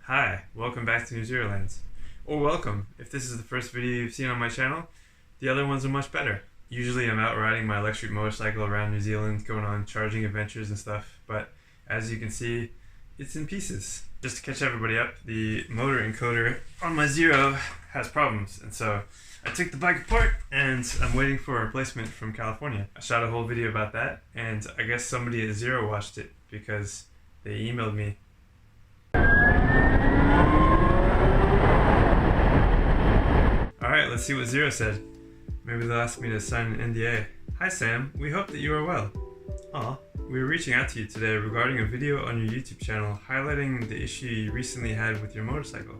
Hi, welcome back to NewZeroland. Or welcome, if this is the first video you've seen on my channel. The other ones are much better. Usually I'm out riding my electric motorcycle around New Zealand, going on charging adventures and stuff, but as you can see, it's in pieces. Just to catch everybody up, the motor encoder on my Zero has problems, and so I took the bike apart and I'm waiting for a replacement from California. I shot a whole video about that, and I guess somebody at Zero watched it because they emailed me. Alright, let's see what Zero said. Maybe they'll ask me to sign an NDA. Hi Sam, we hope that you are well. Aw, we were reaching out to you today regarding a video on your YouTube channel highlighting the issue you recently had with your motorcycle.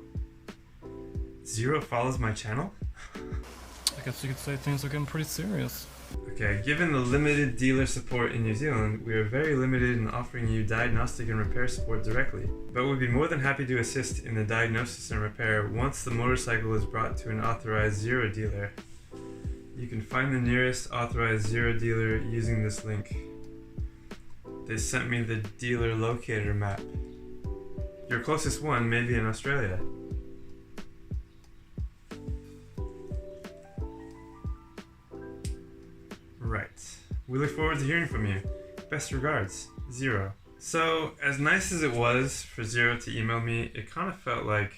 Zero follows my channel? I guess you could say things are getting pretty serious. Okay, given the limited dealer support in New Zealand, we are very limited in offering you diagnostic and repair support directly, but we'd be more than happy to assist in the diagnosis and repair once the motorcycle is brought to an authorized Zero dealer. You can find the nearest authorized Zero dealer using this link. They sent me the dealer locator map. Your closest one may be in Australia. Right. We look forward to hearing from you. Best regards, Zero. So, as nice as it was for Zero to email me, it kind of felt like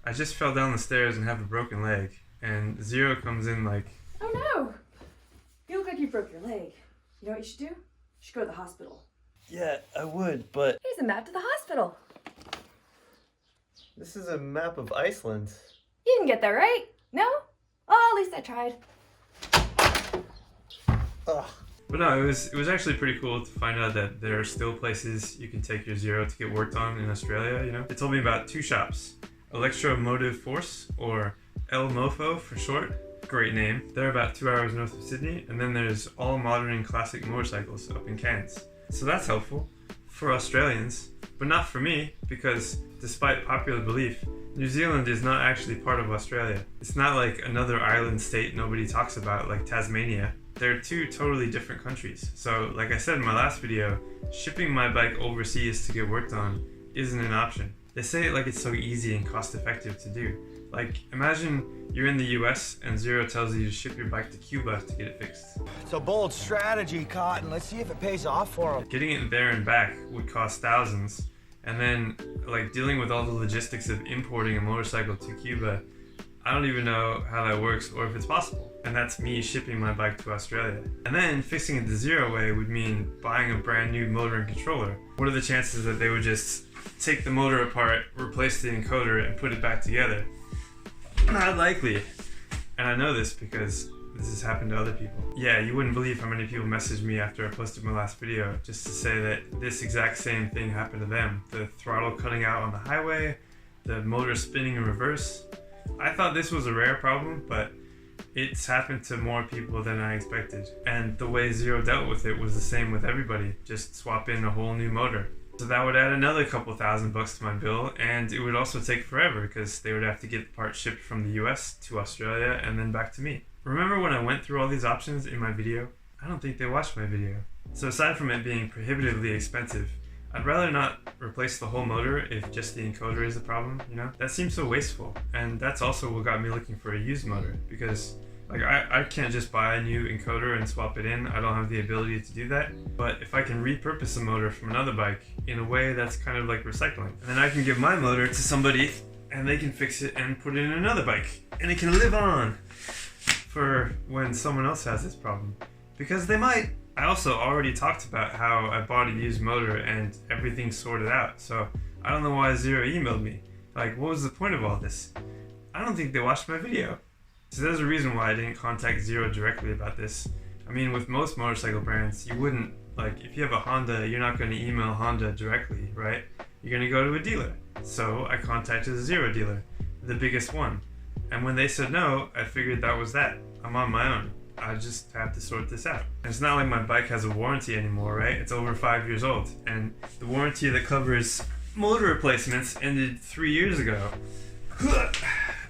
I just fell down the stairs and have a broken leg, and Zero comes in like, "Oh no! You look like you broke your leg. You know what you should do? You should go to the hospital." Yeah, I would, but Here's a map to the hospital. this is a map of Iceland. You didn't get that right? No? Oh, at least I tried. Ugh. But no, it was actually pretty cool to find out that there are still places you can take your Zero to get worked on in Australia, you know? They told me about two shops, Electromotive Force, or El Mofo for short. Great name. They're about 2 hours north of Sydney, and then there's All Modern and Classic Motorcycles up in Cairns. So that's helpful for Australians, but not for me, because despite popular belief, New Zealand is not actually part of Australia. It's not like another island state nobody talks about like Tasmania. They're two totally different countries. So like I said in my last video, shipping my bike overseas to get worked on isn't an option. They say it like it's so easy and cost effective to do. Like, imagine you're in the US and Zero tells you to ship your bike to Cuba to get it fixed. It's a bold strategy, Cotton. Let's see if it pays off for him. Getting it there and back would cost thousands, and then like dealing with all the logistics of importing a motorcycle to Cuba, I don't even know how that works or if it's possible. And that's me shipping my bike to Australia. And then fixing it the Zero way would mean buying a brand new motor and controller. What are the chances that they would just take the motor apart, replace the encoder, and put it back together? Not likely. And I know this because this has happened to other people. Yeah, you wouldn't believe how many people messaged me after I posted my last video just to say that this exact same thing happened to them. The throttle cutting out on the highway, the motor spinning in reverse. I thought this was a rare problem, but it's happened to more people than I expected. And the way Zero dealt with it was the same with everybody. Just swap in a whole new motor. So that would add another couple $1,000 to my bill, and it would also take forever because they would have to get the part shipped from the US to Australia and then back to me. Remember when I went through all these options in my video? I don't think they watched my video. So aside from it being prohibitively expensive, I'd rather not replace the whole motor if just the encoder is the problem, you know? That seems so wasteful, and that's also what got me looking for a used motor, because like I can't just buy a new encoder and swap it in. I don't have the ability to do that. But if I can repurpose a motor from another bike in a way that's kind of like recycling, and then I can give my motor to somebody and they can fix it and put it in another bike, and it can live on for when someone else has this problem, because they might. I also already talked about how I bought a used motor and everything's sorted out, so I don't know why Zero emailed me. Like, what was the point of all this? I don't think they watched my video. So there's a reason why I didn't contact Zero directly about this. I mean, with most motorcycle brands, you wouldn't, like, if you have a Honda, you're not going to email Honda directly, right? You're going to go to a dealer. So I contacted a Zero dealer, the biggest one. And when they said no, I figured that was that. I'm on my own. I just have to sort this out. And it's not like my bike has a warranty anymore, right? It's over 5 years old. And the warranty that covers motor replacements ended 3 years ago.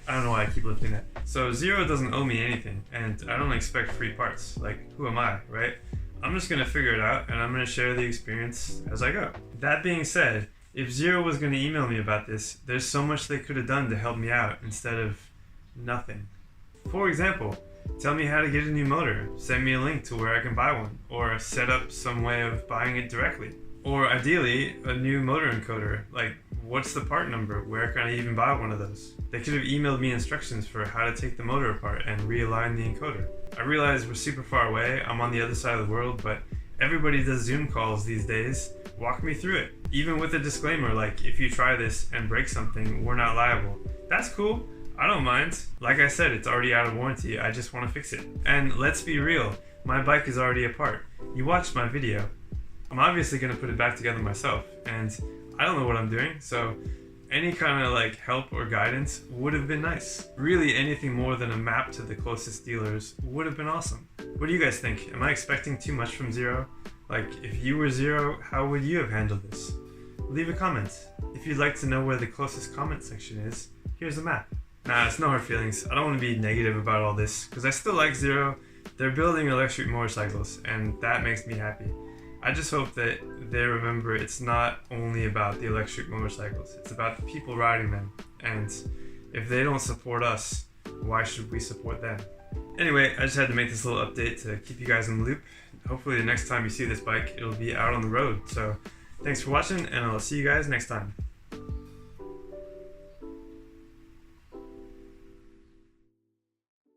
I don't know why I keep lifting that. So Zero doesn't owe me anything, and I don't expect free parts. Like, who am I, right? I'm just gonna figure it out, and I'm gonna share the experience as I go. That being said, If Zero was going to email me about this, there's so much they could have done to help me out instead of nothing. For example, tell me how to get a new motor, send me a link to where I can buy one, or set up some way of buying it directly. Or ideally, a new motor encoder, like what's the part number, where can I even buy one of those? They could have emailed me instructions for how to take the motor apart and realign the encoder. I realize we're super far away, I'm on the other side of the world, but everybody does Zoom calls these days. Walk me through it. Even with a disclaimer like, if you try this and break something, we're not liable. That's cool. I don't mind. Like I said, it's already out of warranty. I just want to fix it. And let's be real, my bike is already apart. You watched my video. I'm obviously going to put it back together myself, and I don't know what I'm doing, so any kind of like help or guidance would have been nice. Really, anything more than a map to the closest dealers would have been awesome. What do you guys think? Am I expecting too much from Zero? Like, if you were Zero, how would you have handled this? Leave a comment. If you'd like to know where the closest comment section is, here's a map. Nah, it's no hard feelings. I don't want to be negative about all this, because I still like Zero. They're building electric motorcycles, and that makes me happy. I just hope that they remember it's not only about the electric motorcycles, it's about the people riding them. And if they don't support us, why should we support them? Anyway, I just had to make this little update to keep you guys in the loop. Hopefully the next time you see this bike, it'll be out on the road. So thanks for watching, and I'll see you guys next time.